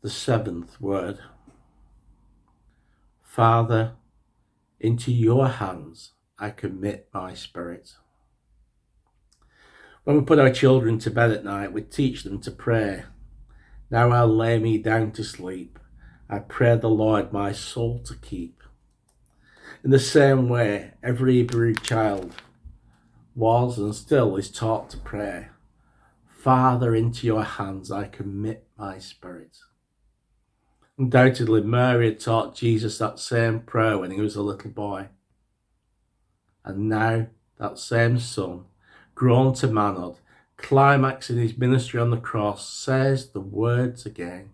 The seventh word. Father, into your hands I commit my spirit. When we put our children to bed at night, we teach them to pray. Now I'll lay me down to sleep. I pray the Lord my soul to keep. In the same way, every Hebrew child was and still is taught to pray. Father, into your hands I commit my spirit. Undoubtedly, Mary had taught Jesus that same prayer when he was a little boy. And now that same son, grown to manhood, climaxing his ministry on the cross, says the words again.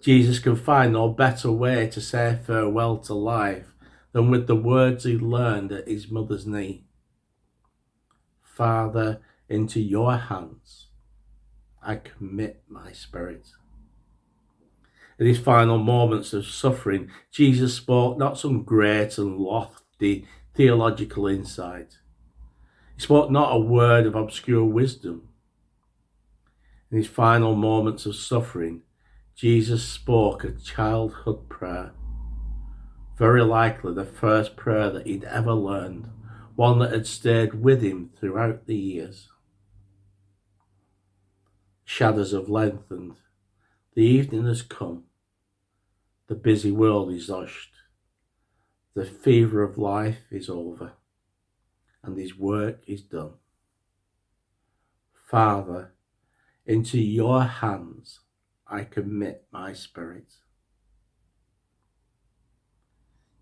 Jesus can find no better way to say farewell to life than with the words he learned at his mother's knee. Father, into your hands I commit my spirit. In his final moments of suffering, Jesus spoke not some great and lofty theological insight. He spoke not a word of obscure wisdom. In his final moments of suffering, Jesus spoke a childhood prayer, very likely the first prayer that he'd ever learned, one that had stayed with him throughout the years. Shadows have lengthened, the evening has come, the busy world is hushed, the fever of life is over, and his work is done. Father, into your hands I commit my spirit.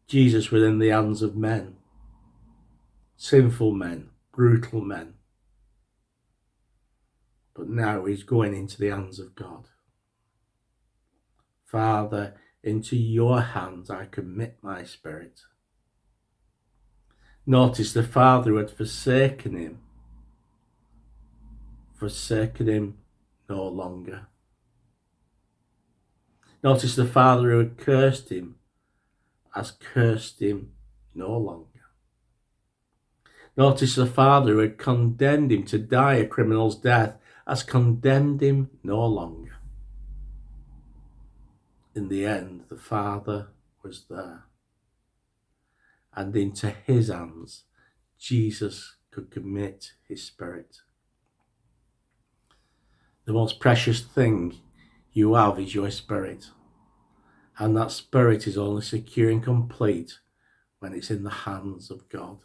Jesus was in the hands of men, sinful men, brutal men. But now he's going into the hands of God. Father, into your hands I commit my spirit. Notice the Father who had forsaken him no longer. Notice the Father who had cursed him has cursed him no longer. Notice the Father who had condemned him to die a criminal's death has condemned him no longer. In the end, the Father was there, and into his hands Jesus could commit his spirit. The most precious thing you have is your spirit, and that spirit is only secure and complete when it's in the hands of God.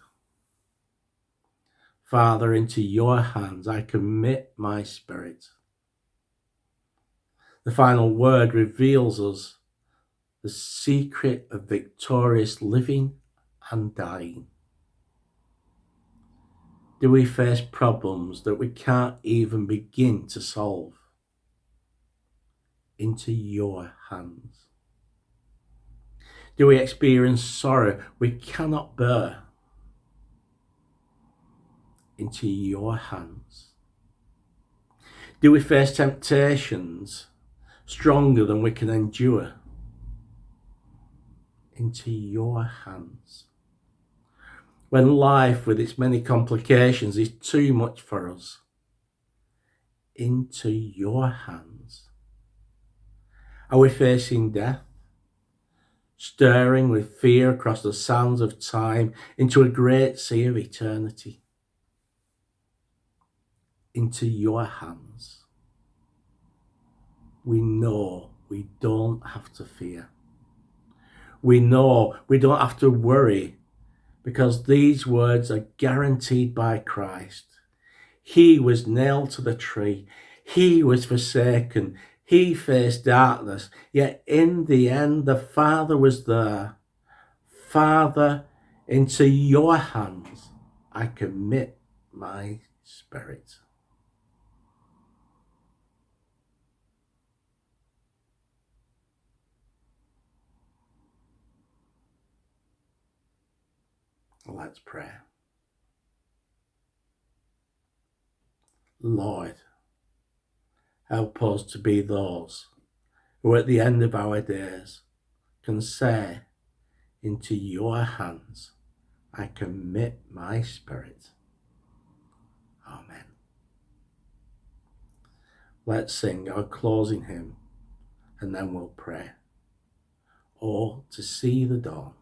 Father, into your hands I commit my spirit. The final word reveals us the secret of victorious living and dying. Do we face problems that we can't even begin to solve? Into your hands. Do we experience sorrow we cannot bear? Into your hands. Do we face temptations stronger than we can endure? Into your hands. When life with its many complications is too much for us, into your hands. Are we facing death, stirring with fear across the sands of time into a great sea of eternity? Into your hands. We know we don't have to fear. We know we don't have to worry, because these words are guaranteed by Christ. He was nailed to the tree. He was forsaken. He faced darkness. Yet in the end, the Father was there. Father, into your hands I commit my spirit. Let's pray. Lord, help us to be those who at the end of our days can say, into your hands I commit my spirit. Amen. Let's sing our closing hymn, and then we'll pray. Or to see the dawn